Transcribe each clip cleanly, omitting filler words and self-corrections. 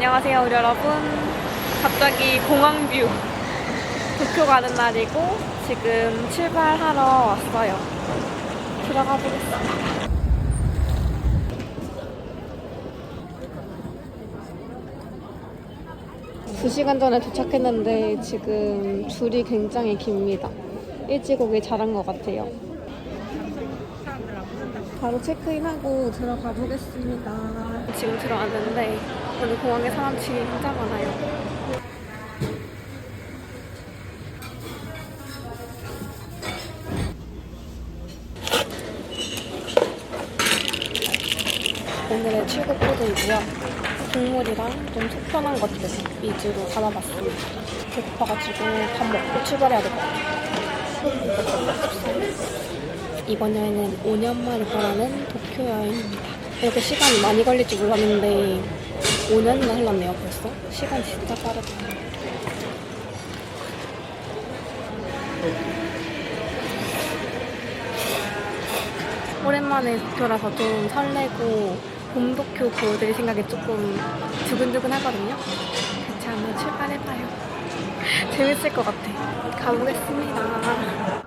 안녕하세요, 우리 여러분. 갑자기 공항뷰 도쿄 가는 날이고 지금 출발하러 왔어요. 들어가 보겠습니다. 2시간 전에 도착했는데 지금 줄이 굉장히 깁니다. 일찍 오길 잘한 것 같아요. 바로 체크인하고 들어가 보겠습니다. 지금 들어왔는데 오늘 공항에 사람 진짜 많아요. 오늘의 출국 코드이고요. 국물이랑 좀 속편한 것들 위주로 담아봤습니다. 배고파가지고 밥 먹고 출발해야 될 것 같아요. 이번 여행은 5년 만에 떠나는 도쿄 여행입니다. 이렇게 시간이 많이 걸릴 줄 몰랐는데 5년이나 흘렀네요 벌써. 시간 진짜 빠르다. 오랜만에 도쿄라서 좀 설레고 봄도쿄 보여드릴 생각에 조금 두근두근 하거든요. 같이 한번 출발해봐요. 재밌을 것 같아. 가보겠습니다.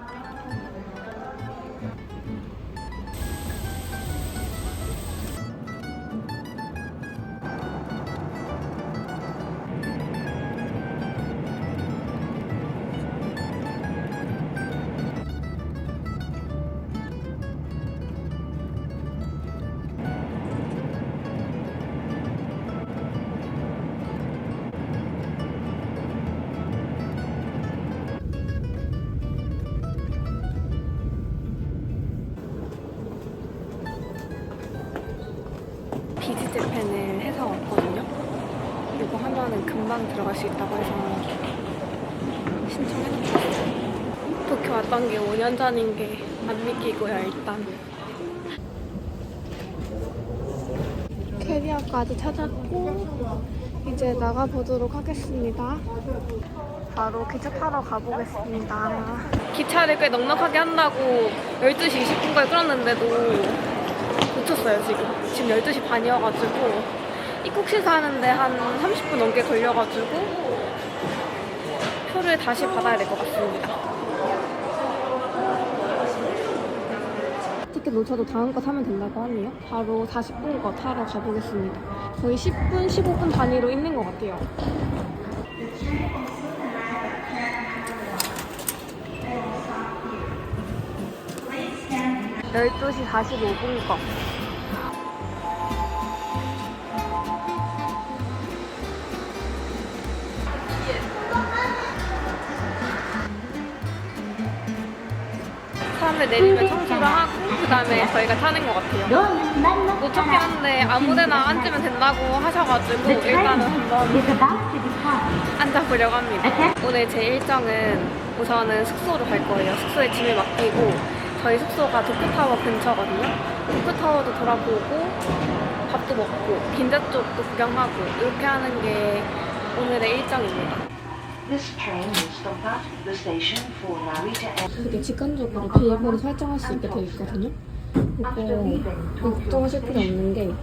비즈재팬을 해서 왔거든요. 이거 하면은 금방 들어갈 수 있다고 해서 신청해줬어요. 도쿄 왔던 게 5년 전인 게 안 믿기고요, 일단. 캐리어까지 찾았고 이제 나가보도록 하겠습니다. 바로 기차 타러 가보겠습니다. 기차를 꽤 넉넉하게 한다고 12시 20분까지 끌었는데도 놓쳤어요, 지금 12시 반이어가지고 입국 심사하는데 한 30분 넘게 걸려가지고 표를 다시 받아야 될 것 같습니다. 티켓 놓쳐도 다음 거 사면 된다고 하네요. 바로 40분 거 타러 가보겠습니다. 거의 10분, 15분 단위로 있는 것 같아요. (12시 45분) 거. 사람들 내리면 청소를 하고 그 다음에 저희가 타는 것 같아요. 놓쳤긴 한데 아무데나 앉으면 된다고 하셔가지고 일단은 한번 앉아보려고 합니다. 오늘 제 일정은 우선은 숙소로 갈 거예요. 숙소에 짐을 맡기고 저희 숙소가 도쿄타워 근처거든요. 도쿄타워도 돌아보고 밥도 먹고 긴자 쪽도 구경하고 이렇게 하는 게 오늘의 일정입니다. 이게 직관적으로 비밀번호 설정할 수 있게 되어 있거든요. 이거 걱정하실 필요 없는 게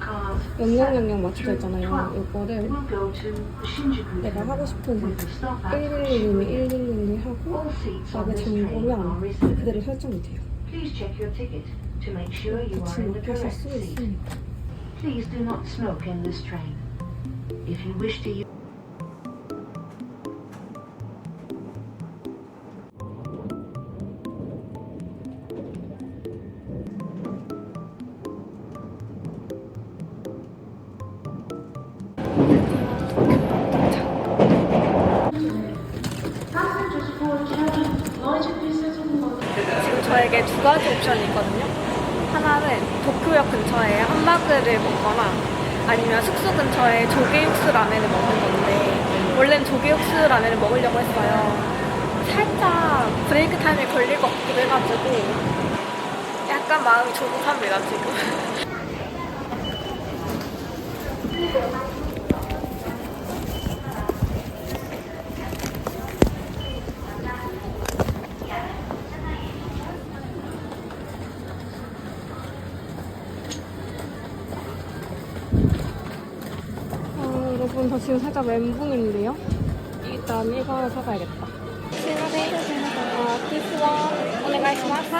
0000 맞춰져 있잖아요. 이거를 내가 하고 싶은 111이면 111 하고 그다음에 잠그면 그대로 설정이 돼요. 같이 높여서 쓸 수 있습니다. 지금 저에게 두 가지 옵션이 있거든요. 하나는 도쿄역 근처에 함바그를 먹거나 아니면 숙소 근처에 조개육수 라멘을 먹는 건데 원래는 조개육수 라멘을 먹으려고 했어요. 살짝 브레이크 타임이 걸릴 것 같기도 해가지고 약간 마음이 조급합니다, 지금. 여러분, 저 지금 살짝 멘붕인데요? 일단 이거 하나 사가야겠다. this one, 오네가이시마스.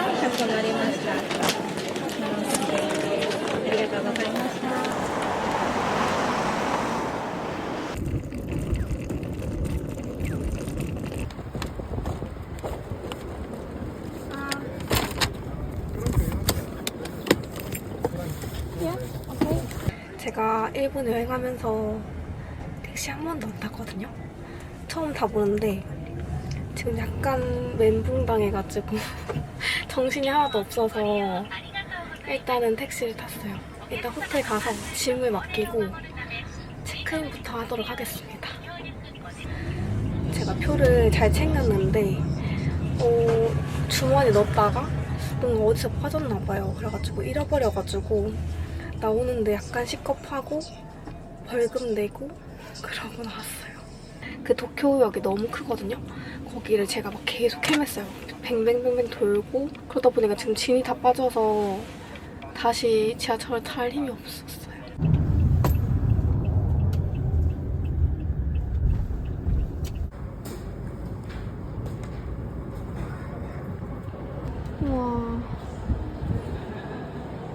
제가 일본 여행하면서 택시 한 번도 안 탔거든요. 처음 타보는데 지금 약간 멘붕 당해가지고 정신이 하나도 없어서 일단은 택시를 탔어요. 일단 호텔 가서 짐을 맡기고 체크인부터 하도록 하겠습니다. 제가 표를 잘 챙겼는데 주머니 넣었다가 뭔가 어디서 빠졌나봐요. 그래가지고 잃어버려가지고 나오는데 약간 시겁하고 벌금 내고 그러고 나왔어요. 그 도쿄역이 너무 크거든요. 거기를 제가 막 계속 헤맸어요. 뱅뱅뱅뱅 돌고 그러다 보니까 지금 진이 다 빠져서 다시 지하철을 탈 힘이 없었어요. 우와,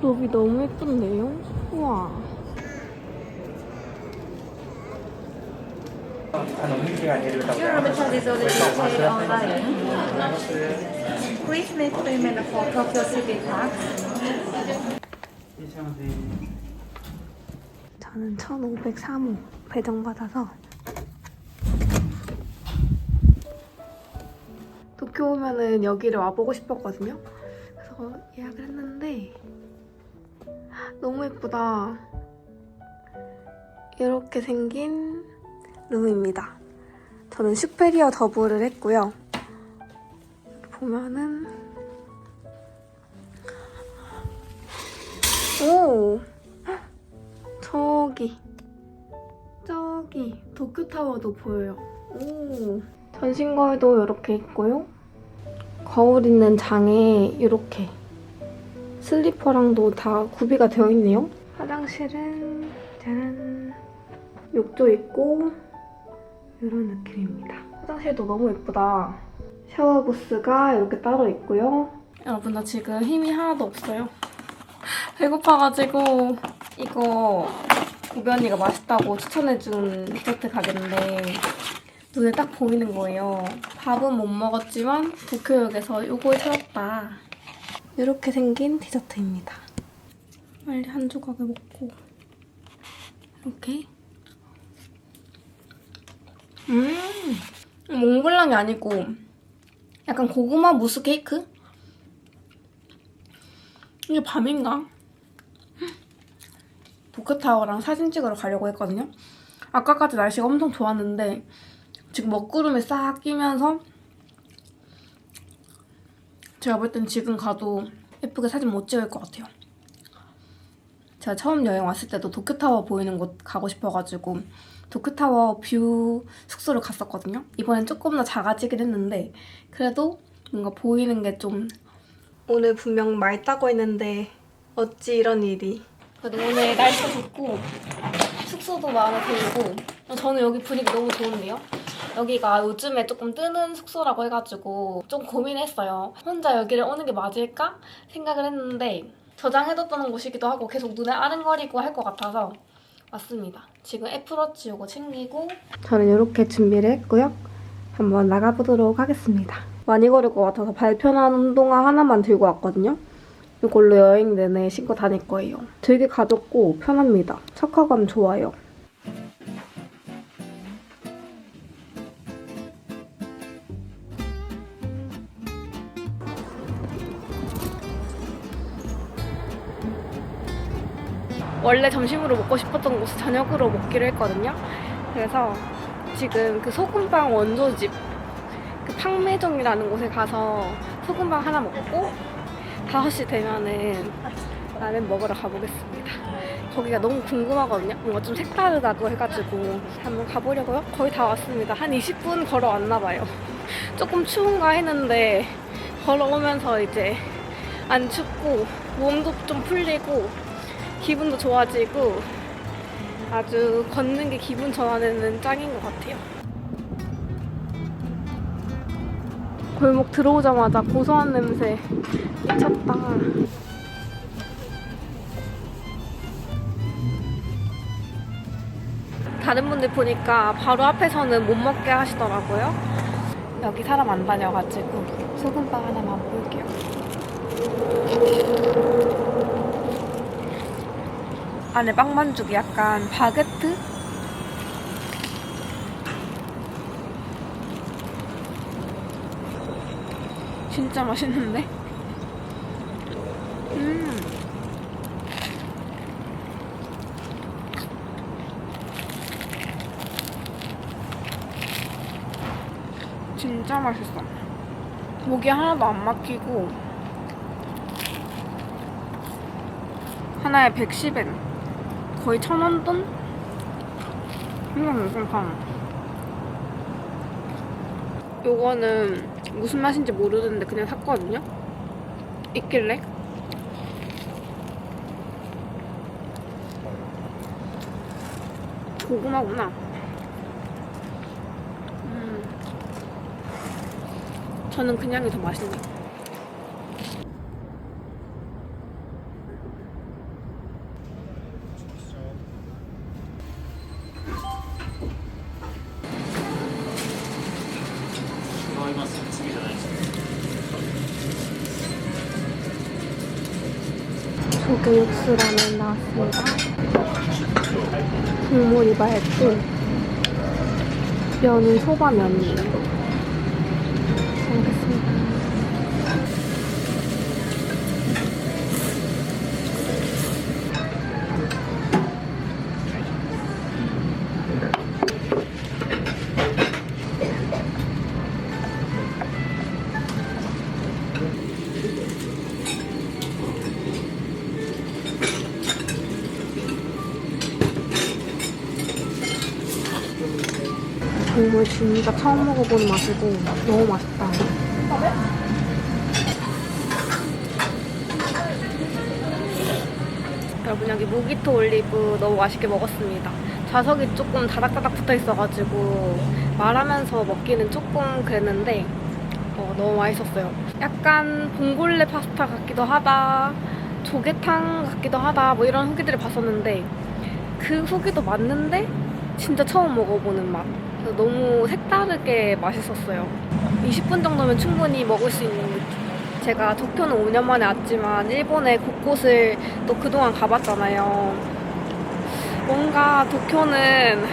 로비 너무 예쁜데요? 우와. ミルクが出るところ Your reservation is already paid online. Please make payment for Tokyo City Park. 저는 1503호 배정받아서 도쿄 오면은 여기를 와보고 싶었거든요. 그래서 예약을 했는데 너무 예쁘다. 이렇게 생긴 룸입니다. 저는 슈페리어 더블을 했고요. 여기 보면은 오! 저기 도쿄타워도 보여요. 오! 전신 거울도 이렇게 있고요. 거울 있는 장에 이렇게 슬리퍼랑도 다 구비가 되어 있네요. 화장실은 짜란, 욕조 있고 이런 느낌입니다. 화장실도 너무 예쁘다. 샤워 부스가 이렇게 따로 있고요. 여러분, 나 지금 힘이 하나도 없어요. 배고파가지고 이거 우비 언니가 맛있다고 추천해준 디저트 가게인데 눈에 딱 보이는 거예요. 밥은 못 먹었지만 도쿄역에서 이걸 찾았다. 이렇게 생긴 디저트입니다. 빨리 한 조각을 먹고 이렇게 몽블랑이 아니고 약간 고구마 무스 케이크? 이게 밤인가? 도쿄타워랑 사진 찍으러 가려고 했거든요. 아까까지 날씨가 엄청 좋았는데 지금 먹구름이 싹 끼면서 제가 볼 땐 지금 가도 예쁘게 사진 못 찍을 것 같아요. 제가 처음 여행 왔을 때도 도쿄타워 보이는 곳 가고 싶어가지고 도쿄타워 뷰 숙소를 갔었거든요. 이번엔 조금 더 작아지긴 했는데 그래도 뭔가 보이는 게 좀 오늘 분명 맑다고 했는데 어찌 이런 일이. 그래도 오늘 날씨도 좋고 숙소도 마음에 들고 저는 여기 분위기 너무 좋은데요? 여기가 요즘에 조금 뜨는 숙소라고 해가지고 좀 고민했어요. 혼자 여기를 오는 게 맞을까 생각을 했는데 저장해뒀던 곳이기도 하고 계속 눈에 아른거리고 할 것 같아서 왔습니다. 지금 애플워치 요거 챙기고 저는 이렇게 준비를 했고요. 한번 나가보도록 하겠습니다. 많이 걸을 것 같아서 발편한 운동화 하나만 들고 왔거든요. 이걸로 여행 내내 신고 다닐 거예요. 되게 가볍고 편합니다. 착화감 좋아요. 원래 점심으로 먹고 싶었던 곳을 저녁으로 먹기로 했거든요. 그래서 지금 그 소금빵 원조집 그 팡매점이라는 곳에 가서 소금빵 하나 먹고 5시 되면은 라면 먹으러 가보겠습니다. 거기가 너무 궁금하거든요. 뭔가 좀 색다르다고 해가지고 한번 가보려고요. 거의 다 왔습니다. 한 20분 걸어왔나봐요. 조금 추운가 했는데 걸어오면서 이제 안 춥고 몸도 좀 풀리고 기분도 좋아지고 아주 걷는 게 기분 전환에는 짱인 것 같아요. 골목 들어오자마자 고소한 냄새 미쳤다. 다른 분들 보니까 바로 앞에서는 못 먹게 하시더라고요. 여기 사람 안 다녀가지고 소금빵 하나만 볼게요. 안에 빵만죽이 약간 바게트? 진짜 맛있는데? 진짜 맛있어. 목이 하나도 안 막히고 하나에 110엔 거의 1,000원 돈? 괜찮다. 요거는 무슨 맛인지 모르는데 그냥 샀거든요? 있길래 고구마구나. 저는 그냥이 더 맛있네. 조개 육수라면 나왔습니다. 국물이 맑고 면은 소바면이에요. 잘 먹겠습니다. 국물 진짜 처음 먹어보는 맛이고 너무 맛있다. 여러분 여기 모기토 올리브 너무 맛있게 먹었습니다. 자석이 조금 다닥다닥 붙어있어가지고 말하면서 먹기는 조금 그랬는데 너무 맛있었어요. 약간 봉골레 파스타 같기도 하다, 조개탕 같기도 하다 뭐 이런 후기들을 봤었는데 그 후기도 맞는데 진짜 처음 먹어보는 맛. 그래서 너무 색다르게 맛있었어요. 20분 정도면 충분히 먹을 수 있는 느낌. 제가 도쿄는 5년 만에 왔지만 일본의 곳곳을 또 그동안 가봤잖아요. 뭔가 도쿄는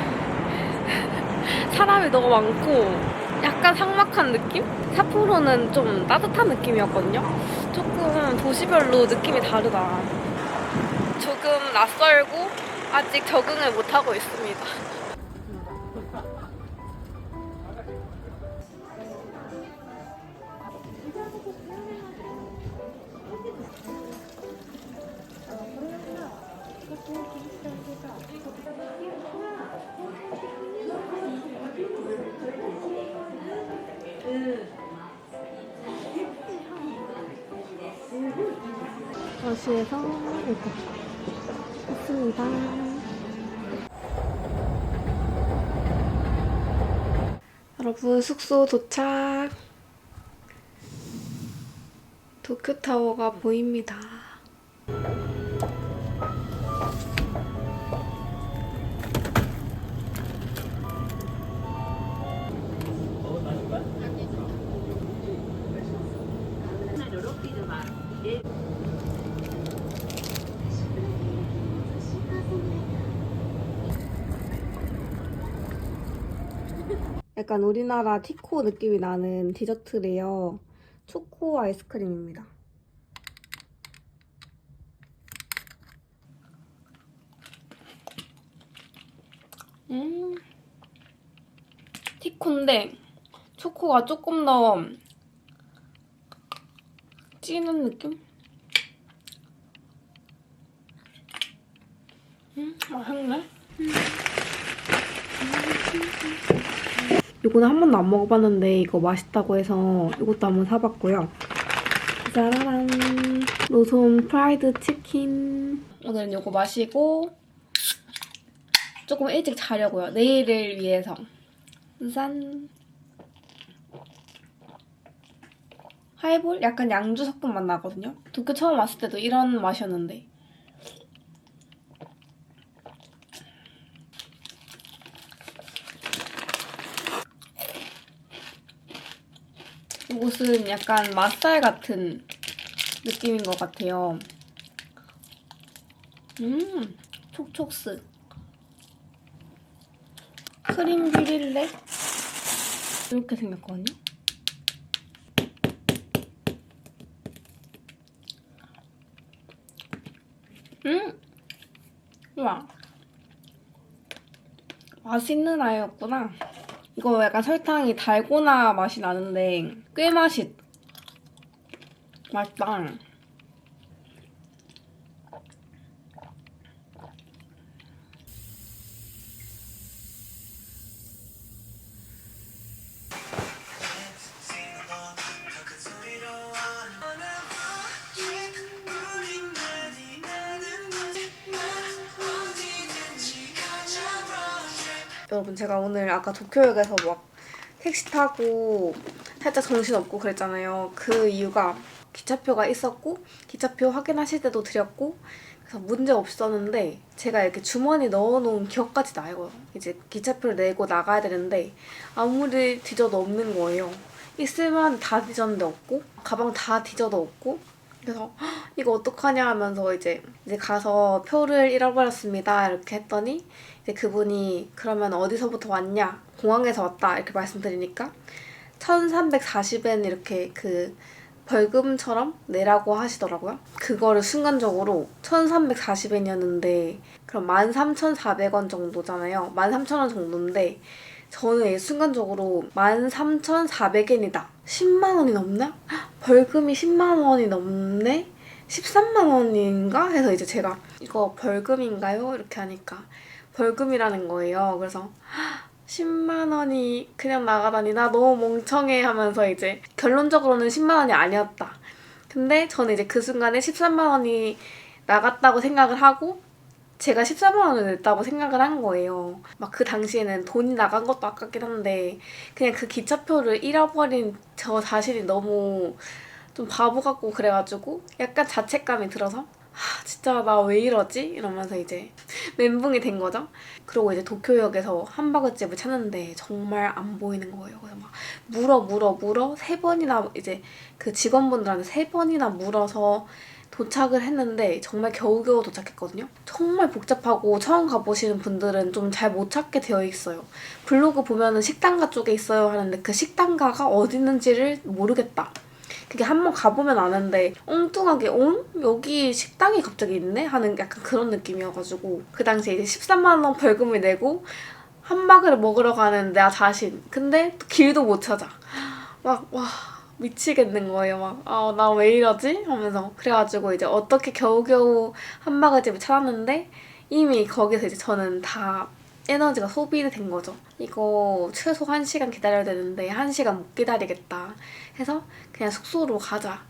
사람이 너무 많고 약간 삭막한 느낌? 삿포로는 좀 따뜻한 느낌이었거든요. 조금 도시별로 느낌이 다르다. 조금 낯설고 아직 적응을 못하고 있습니다. 도시에서 이렇게 했습니다. 여러분 숙소 도착. 도쿄타워가 보입니다. 약간 우리나라 티코 느낌이 나는 디저트래요. 초코 아이스크림입니다. 티코인데 초코가 조금 더 진한 느낌? 맛있네. 이거는 한 번도 안 먹어봤는데 이거 맛있다고 해서 이것도 한번 사봤고요. 짜라란! 노손 프라이드 치킨. 오늘은 이거 마시고 조금 일찍 자려고요. 내일을 위해서. 짠. 하이볼? 약간 양주 섞은 맛 나거든요. 도쿄 처음 왔을 때도 이런 맛이었는데. 이곳은 약간 맛살 같은 느낌인 것 같아요. 촉촉스. 크림 비릴레? 이렇게 생겼거든요. 우와. 맛있는 아이였구나. 이거 약간 설탕이 달고나 맛이 나는데 꽤 맛있다. 여러분, 제가 오늘 아까 도쿄역에서 막 택시 타고 살짝 정신없고 그랬잖아요. 그 이유가 기차표가 있었고 기차표 확인하실 때도 드렸고 그래서 문제 없었는데 제가 이렇게 주머니 넣어놓은 기억까지 나요. 이제 기차표를 내고 나가야 되는데 아무리 뒤져도 없는 거예요. 있으면 다 뒤졌는데 없고 가방 다 뒤져도 없고 그래서 이거 어떡하냐 하면서 이제 가서 표를 잃어버렸습니다 이렇게 했더니 이제 그분이 그러면 어디서부터 왔냐? 공항에서 왔다 이렇게 말씀드리니까 1340엔 이렇게 그 벌금처럼 내라고 하시더라고요. 그거를 순간적으로 1340엔이었는데 그럼 13,400원 정도잖아요. 13,000원 정도인데 저는 순간적으로 13,400엔이다. 10만 원이 넘나? 벌금이 10만 원이 넘네? 13만 원인가? 해서 이제 제가 이거 벌금인가요? 이렇게 하니까 벌금이라는 거예요. 그래서 10만 원이 그냥 나가다니 나 너무 멍청해 하면서 이제 결론적으로는 10만 원이 아니었다. 근데 저는 이제 그 순간에 13만 원이 나갔다고 생각을 하고 제가 14만 원을 냈다고 생각을 한 거예요. 막 그 당시에는 돈이 나간 것도 아깝긴 한데 그냥 그 기차표를 잃어버린 저 자신이 너무 좀 바보 같고 그래가지고 약간 자책감이 들어서 진짜 나 왜 이러지? 이러면서 이제 멘붕이 된 거죠. 그리고 이제 도쿄역에서 함바그집을 찾는데 정말 안 보이는 거예요. 그래서 막 물어 3번이나 이제 그 직원분들한테 3번이나 물어서 도착을 했는데 정말 겨우겨우 도착했거든요. 정말 복잡하고 처음 가보시는 분들은 좀 잘 못 찾게 되어 있어요. 블로그 보면은 식당가 쪽에 있어요 하는데 그 식당가가 어디 있는지를 모르겠다. 그게 한번 가보면 아는데 엉뚱하게 여기 식당이 갑자기 있네? 하는 약간 그런 느낌이어가지고 그 당시에 이제 13만 원 벌금을 내고 함박을 먹으러 가는 나 자신. 근데 길도 못 찾아. 막 와 미치겠는 거예요. 막 나 왜 이러지? 하면서 그래가지고 이제 어떻게 겨우겨우 함박을집을 찾았는데 이미 거기서 이제 저는 다 에너지가 소비된 거죠. 이거 최소 1시간 기다려야 되는데 1시간 못 기다리겠다 해서 그냥 숙소로 가자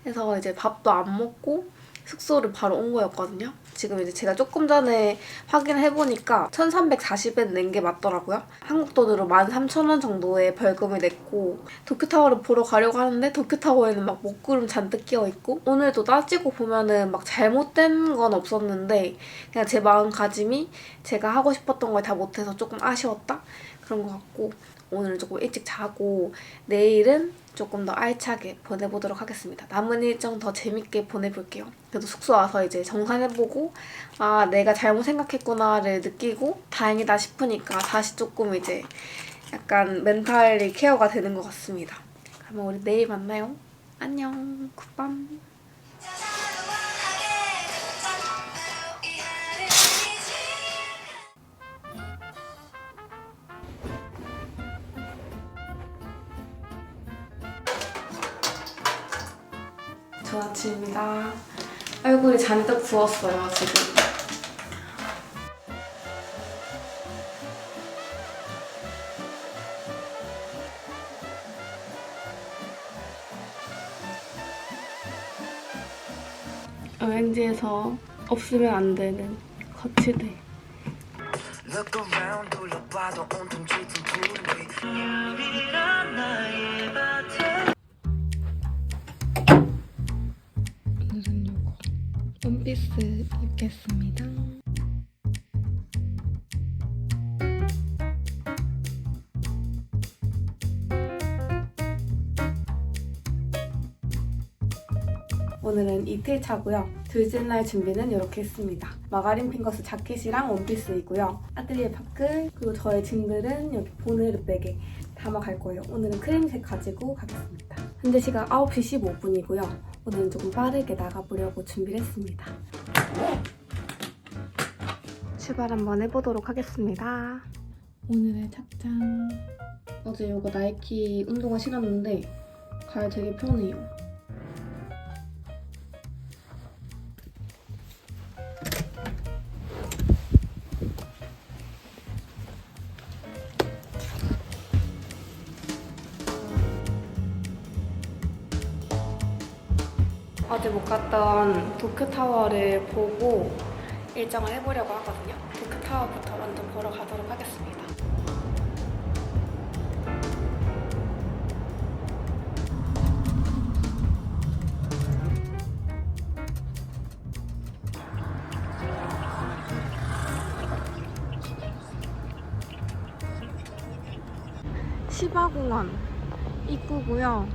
해서 이제 밥도 안 먹고 숙소를 바로 온 거였거든요. 지금 이제 제가 조금 전에 확인해보니까 1340엔 낸 게 맞더라고요. 한국 돈으로 13,000원 정도의 벌금을 냈고 도쿄타워를 보러 가려고 하는데 도쿄타워에는 막 먹구름 잔뜩 끼어있고 오늘도 따지고 보면은 막 잘못된 건 없었는데 그냥 제 마음가짐이 제가 하고 싶었던 걸 다 못해서 조금 아쉬웠다? 그런 것 같고 오늘 조금 일찍 자고 내일은 조금 더 알차게 보내보도록 하겠습니다. 남은 일정 더 재밌게 보내볼게요. 그래도 숙소 와서 이제 정산해보고 내가 잘못 생각했구나를 느끼고 다행이다 싶으니까 다시 조금 이제 약간 멘탈이 케어가 되는 것 같습니다. 그러면 우리 내일 만나요. 안녕. 굿밤. 좋은 아침입니다. 얼굴이 잔뜩 부었어요, 지금. 여행지에서 없으면 안 되는 거치대. Look around 둘러봐도 온통 짙은 불빛 오늘은 요거 원피스 입겠습니다. 오늘은 이틀 차고요. 둘째 날 준비는 이렇게 했습니다. 마가린 핑거스 자켓이랑 원피스이고요. 아틀리에 파크, 그리고 저의 짐들은 여기 보네르 백에 담아갈 거예요. 오늘은 크림색 가지고 가겠습니다. 현재 시각 9시 15분이고요. 오늘은 조금 빠르게 나가보려고 준비를 했습니다. 출발 한번 해보도록 하겠습니다. 오늘의 착장. 어제 이거 나이키 운동화 신었는데 발 되게 편해요. 어제 못 갔던 도쿄타워를 보고 일정을 해보려고 하거든요. 도쿄타워부터 먼저 보러 가도록 하겠습니다. 시바공원 입구고요.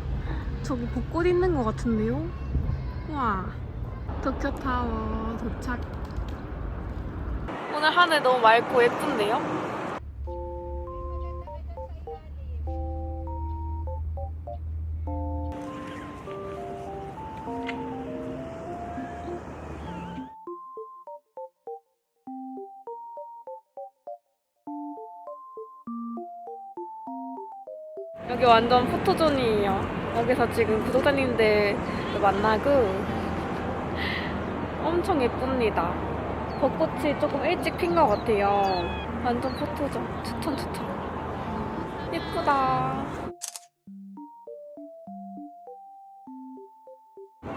저기 벚꽃 있는 것 같은데요? 와, 도쿄타워 도착. 오늘 하늘 너무 맑고 예쁜데요? 여기 완전 포토존이에요. 여기서 지금 구독자님들 만나고 엄청 예쁩니다. 벚꽃이 조금 일찍 핀 것 같아요. 완전 포토존. 추천. 예쁘다.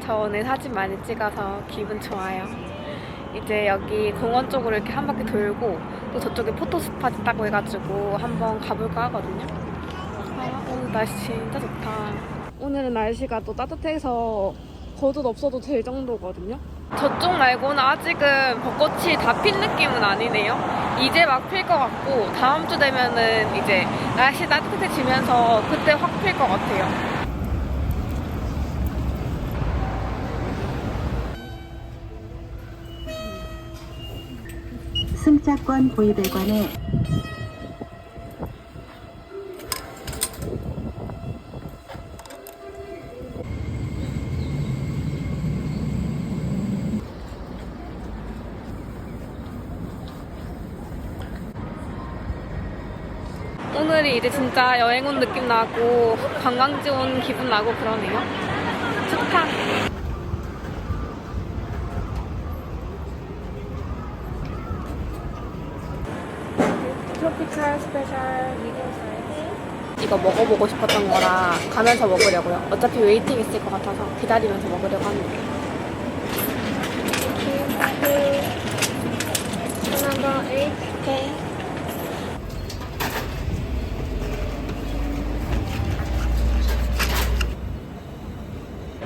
저 오늘 사진 많이 찍어서 기분 좋아요. 이제 여기 공원 쪽으로 이렇게 한 바퀴 돌고 또 저쪽에 포토스팟 있다고 해가지고 한번 가볼까 하거든요. 오늘 날씨 진짜 좋다. 오늘은 날씨가 또 따뜻해서 겉옷 없어도 될 정도거든요. 저쪽 말고는 아직은 벚꽃이 다 핀 느낌은 아니네요. 이제 막 필 것 같고 다음 주 되면은 이제 날씨 따뜻해지면서 그때 확 필 것 같아요. 승차권 구입에 관해 오늘이 이제 진짜 여행 온 느낌 나고 관광지 온 기분 나고 그러네요. 좋다. 트로피칼 스페셜 미디엄 사이즈. 이거 먹어보고 싶었던 거라 가면서 먹으려고요. 어차피 웨이팅 있을 것 같아서 기다리면서 먹으려고 합니다. Number 8. Okay.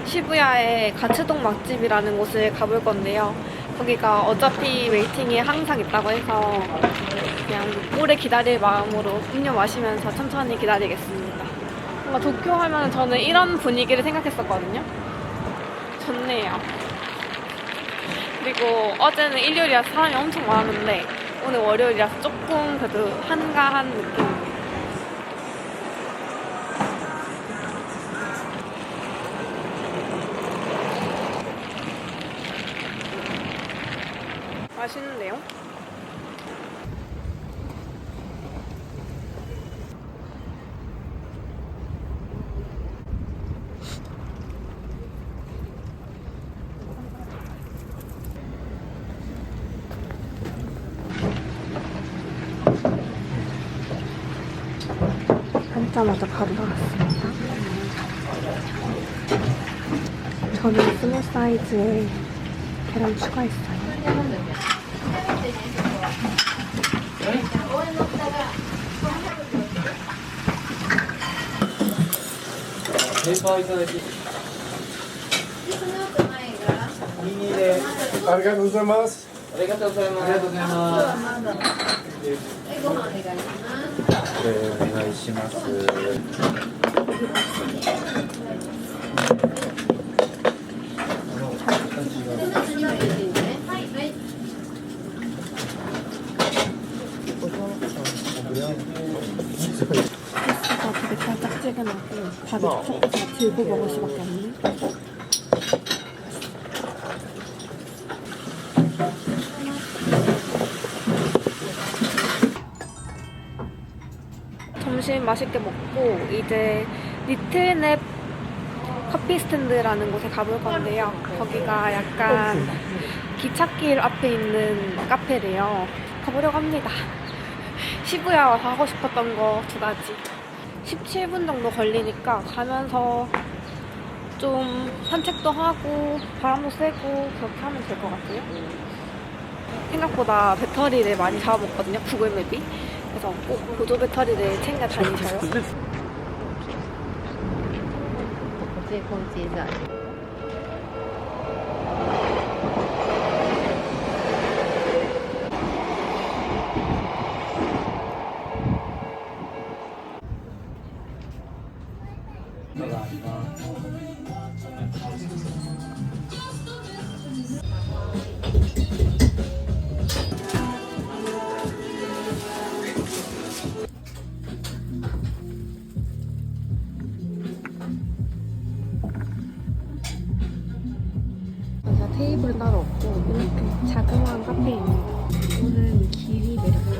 시부야의 가츠동 맛집이라는 곳을 가볼 건데요. 거기가 어차피 웨이팅이 항상 있다고 해서 그냥 오래 기다릴 마음으로 음료 마시면서 천천히 기다리겠습니다. 뭔가 도쿄 하면 저는 이런 분위기를 생각했었거든요. 좋네요. 그리고 어제는 일요일이라서 사람이 엄청 많았는데 오늘 월요일이라서 조금 그래도 한가한 느낌. 맛있는데요? 앉자마자 바로 나왔습니다. 저는 스몰 사이즈에 계란 추가했어요. ありがとうございます。お願いします。소스가 되게 달짝지근하고 밥이 조금 다 들고 먹을 수밖에 없네. 점심 맛있게 먹고 이제 리틀넵 커피 스탠드라는 곳에 가볼 건데요. 거기가 약간 기찻길 앞에 있는 카페래요. 가보려고 합니다. 시부야 와서 하고 싶었던 거 2가지. 17분 정도 걸리니까 가면서 좀 산책도 하고 바람도 쐬고 그렇게 하면 될 것 같아요. 생각보다 배터리를 많이 잡아먹거든요, 구글맵이. 그래서 꼭 보조 배터리를 챙겨 다니셔요. 这空接站。 여기가 테이블은 따로 없고 이렇게 자그마한 카페입니다. 이거는 길이 내려서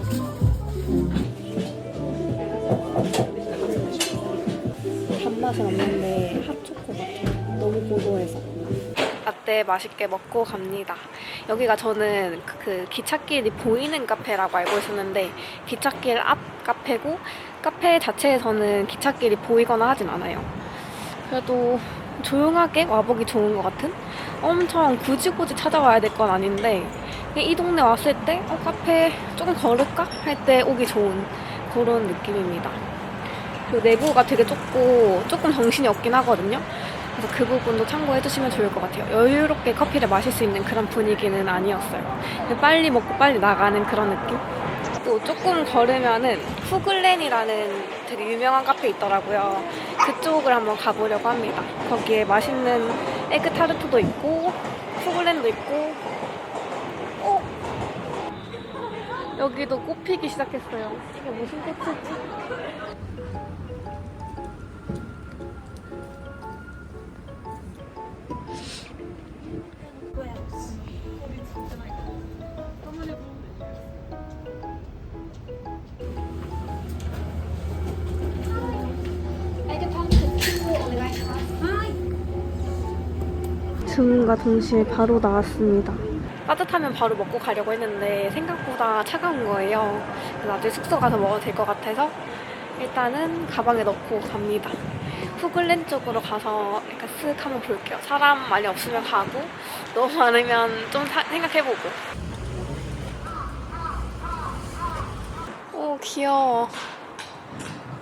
단맛은 없는데 핫초코 같아요. 너무 고소해서. 라떼 맛있게 먹고 갑니다. 여기가 저는 그 기찻길이 보이는 카페라고 알고 있었는데 기찻길 앞 카페고 카페 자체에서는 기찻길이 보이거나 하진 않아요. 그래도 조용하게 와보기 좋은 것 같은? 엄청 굳이 찾아와야 될 건 아닌데 그냥 이 동네 왔을 때 카페 조금 걸을까? 할 때 오기 좋은 그런 느낌입니다. 그리고 내부가 되게 좁고 조금 정신이 없긴 하거든요. 그래서 그 부분도 참고해주시면 좋을 것 같아요. 여유롭게 커피를 마실 수 있는 그런 분위기는 아니었어요. 빨리 먹고 빨리 나가는 그런 느낌? 또 조금 걸으면은 푸글렌이라는 되게 유명한 카페 있더라고요. 그쪽을 한번 가보려고 합니다. 거기에 맛있는 에그타르트도 있고 푸글렌도 있고 여기도 꽃 피기 시작했어요. 이게 무슨 꽃이지? 주문과 동시에 바로 나왔습니다. 따뜻하면 바로 먹고 가려고 했는데 생각보다 차가운 거예요. 그래서 나중에 숙소 가서 먹어도 될 것 같아서 일단은 가방에 넣고 갑니다. 후글렌 쪽으로 가서 약간 쓱 한번 볼게요. 사람 많이 없으면 가고 너무 많으면 좀 생각해보고. 오 귀여워.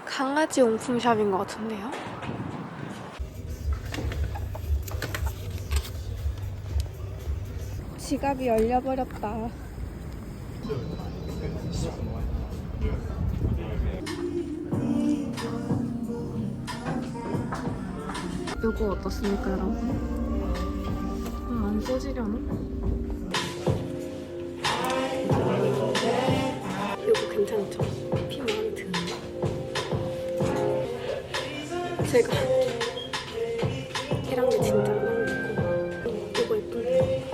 강아지 용품 샵인 것 같은데요? 지갑이 열려버렸다. 요거 어떻습니까, 여러분? 안 써지려나? 요거 괜찮죠? 피 마음에 드는 제가 이런 게 진짜 너무 예쁘고 요거 예쁜데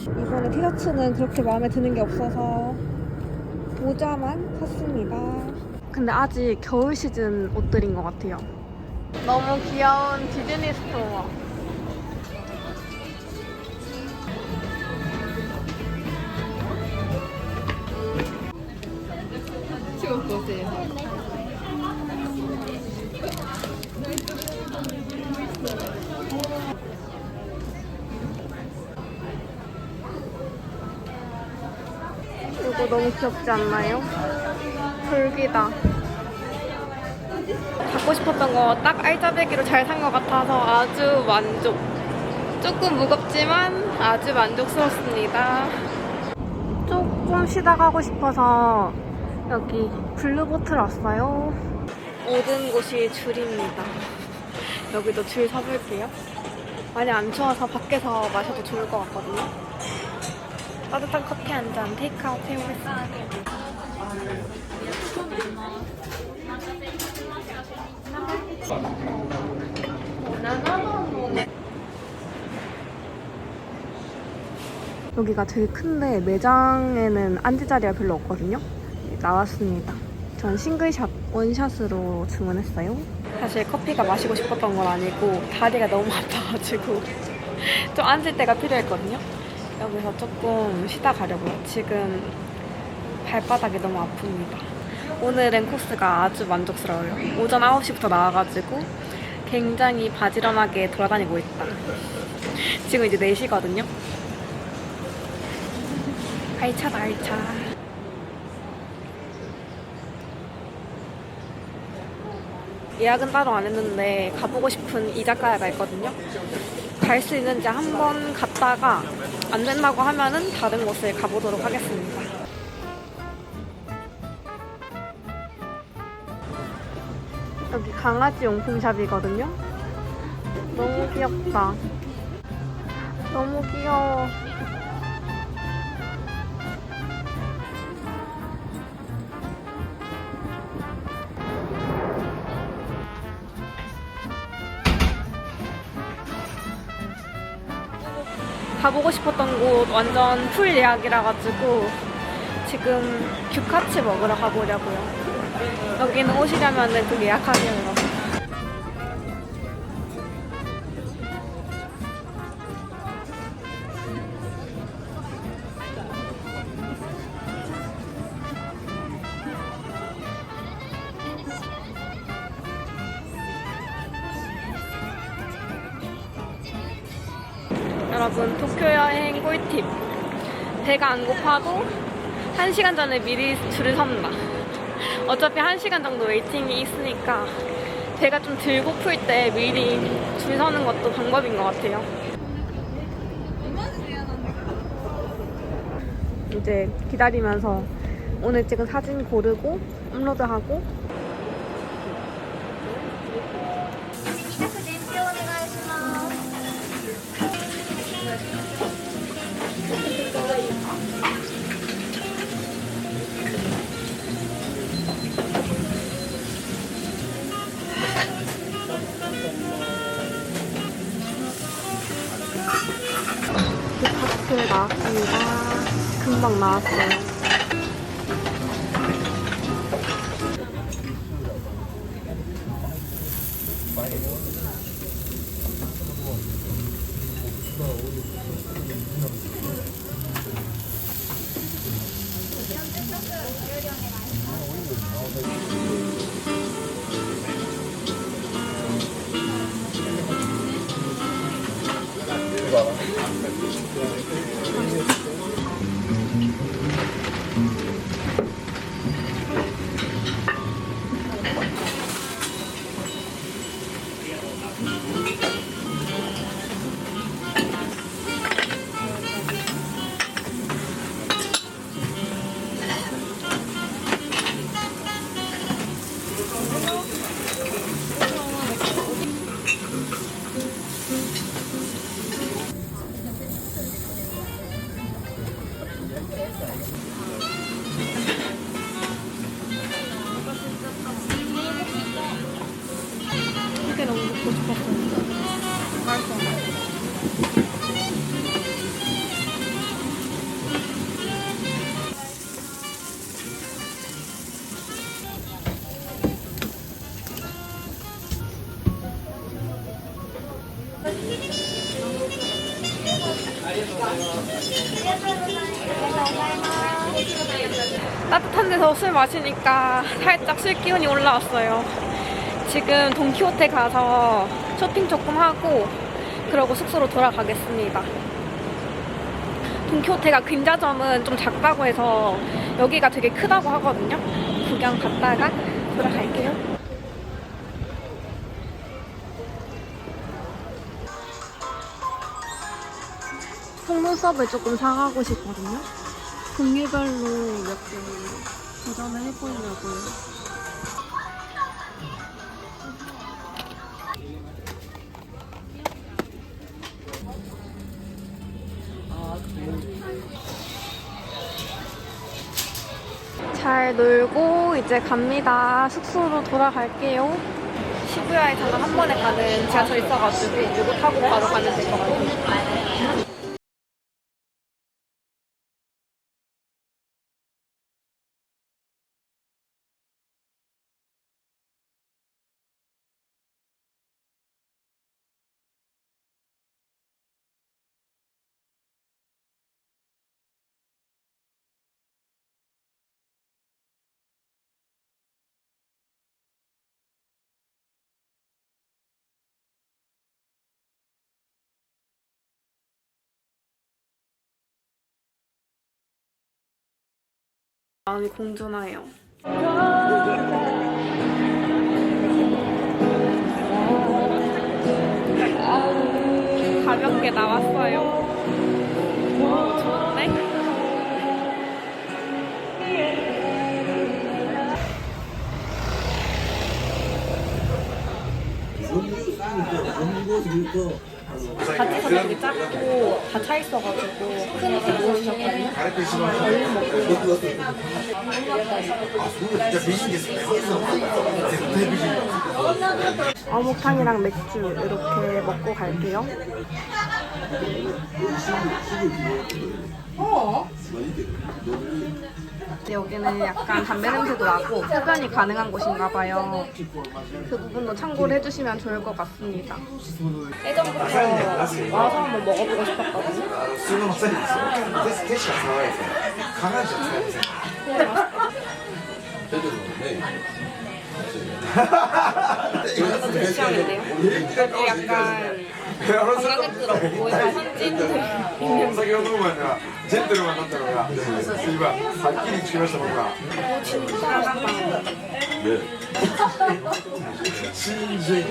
이번에 티셔츠는 그렇게 마음에 드는 게 없어서 모자만 샀습니다. 근데 아직 겨울 시즌 옷들인 것 같아요. 너무 귀여운 디즈니 스토어. 이거 너무 귀엽지 않나요? 돌기다. 갖고 싶었던 거 딱 알짜배기로 잘 산 것 같아서 아주 만족. 조금 무겁지만 아주 만족스럽습니다. 조금 쉬다 가고 싶어서 여기 블루보틀 왔어요. 모든 곳이 줄입니다. 여기도 줄 서볼게요. 많이 안 추워서 밖에서 마셔도 좋을 것 같거든요. 따뜻한 커피 한 잔 테이크아웃 해보겠습니다. 여기가 제일 큰데 매장에는 앉을 자리가 별로 없거든요. 나왔습니다. 전 싱글샷 원샷으로 주문했어요. 사실 커피가 마시고 싶었던 건 아니고 다리가 너무 아파가지고 좀 앉을 때가 필요했거든요. 여기서 조금 쉬다 가려고요. 지금 발바닥이 너무 아픕니다. 오늘은 코스가 아주 만족스러워요. 오전 9시부터 나와가지고 굉장히 바지런하게 돌아다니고 있다. 지금 이제 4시거든요. 알차다 알차. 예약은 따로 안 했는데 가보고 싶은 이자카야가 있거든요. 갈 수 있는지 한번 갔다가 안 된다고 하면은 다른 곳을 가보도록 하겠습니다. 여기 강아지 용품샵이거든요. 너무 귀엽다. 너무 귀여워. 가보고 싶었던 곳 완전 풀 예약이라 가지고 지금 규카치 먹으러 가보려고요. 여기는 오시려면 그 예약하세요, 여러분. 여러분, 도쿄 여행 꿀팁. 배가 안 고파도 1시간 전에 미리 줄을 선다. 어차피 1시간 정도 웨이팅이 있으니까 배가 좀 덜 고플 때 미리 줄 서는 것도 방법인 것 같아요. 이제 기다리면서 오늘 찍은 사진 고르고 업로드하고 규카츠에 나왔습니다. 금방 나왔어요. 이게 너무 먹고 싶었어요. 맛있어. 따뜻한 데서 술 마시니까 살짝 술 기운이 올라왔어요. 지금 돈키호테 가서 쇼핑 조금 하고 그러고 숙소로 돌아가겠습니다. 돈키호테가 근자점은 좀 작다고 해서 여기가 되게 크다고 하거든요. 구경 갔다가 돌아갈게요. 속눈썹을 조금 사가고 싶거든요. 종류별로 몇 개 도전을 해보려고요. 잘 놀고 이제 갑니다. 숙소로 돌아갈게요. 시부야에서는 한 번에 가는 지하철 있어가지고 이거 타고 바로 가면 될 것 같아요. 마음이 공존하여. 가볍게 나왔어요. 오, 좋은데? 같이서 되게 작고 다 차 있어가지고 큰 거 모으셨거든요. 얼른 먹고 어묵탕이랑 맥주 이렇게 먹고 갈게요. 여기는 약간 담배 냄새도 나고 흡연이 가능한 곳인가 봐요. 그 부분도 참고를 해주시면 좋을 것 같습니다. 예전부터 와서 한번 먹어보고 싶었거든요. 普通のマッサージですよ。手しか触らないですよ。下半身は使いません。 제 취향인데요. 여기 약간 관광객들하고 모이가 현지인들 先ほどの前にはジェントルマンだったのが今はっきり聞きました僕は。 진짜 맛있다. 신진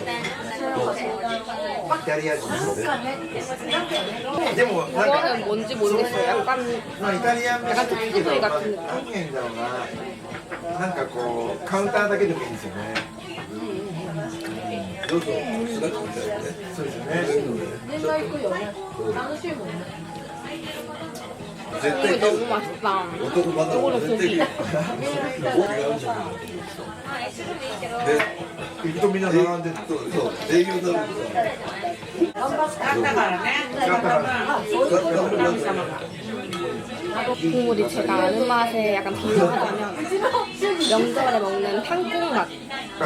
イタリア人ですね。でもなんか 이거는 뭔지 모르겠어요. 약간 まあイタリアン飯もいいけど、약간 まあ 특수부위 같은 느낌. 何がいいんだろうな。なんかこうカウンターだけでもいいんですよね。そうですよね。 이게 너무 맛있다. 이거는 고기. きっとみんな並んでそう営業だろう。국물이 제가 아는 맛에 약간 비유하자면 명절에 먹는 탕국 맛.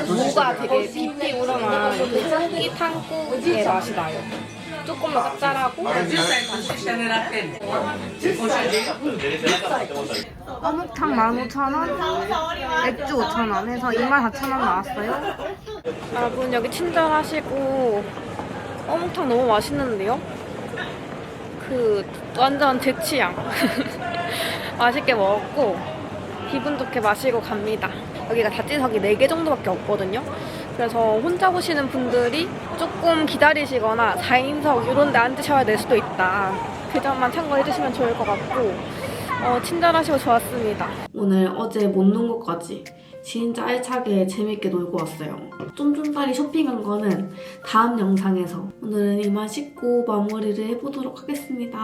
무가 되게 깊이 우러난 그 고기 탕국의 맛이 나요. 조금 더 짭짤하고 어묵탕 15,000원, 맥주 5,000원 해서 24,000원 나왔어요. 여러분 여기 친절하시고 어묵탕 너무 맛있는데요? 그 완전 제 취향. 맛있게 먹었고 기분 좋게 마시고 갑니다. 여기가 다찌석이 4개 정도밖에 없거든요. 그래서 혼자 오시는 분들이 조금 기다리시거나 4인석 이런 데 앉으셔야 될 수도 있다. 그 점만 참고해주시면 좋을 것 같고 친절하시고 좋았습니다. 오늘 어제 못 논 것까지 진짜 알차게 재밌게 놀고 왔어요. 쫌쫌따리 쇼핑한 거는 다음 영상에서 오늘은 이만 씻고 마무리를 해보도록 하겠습니다.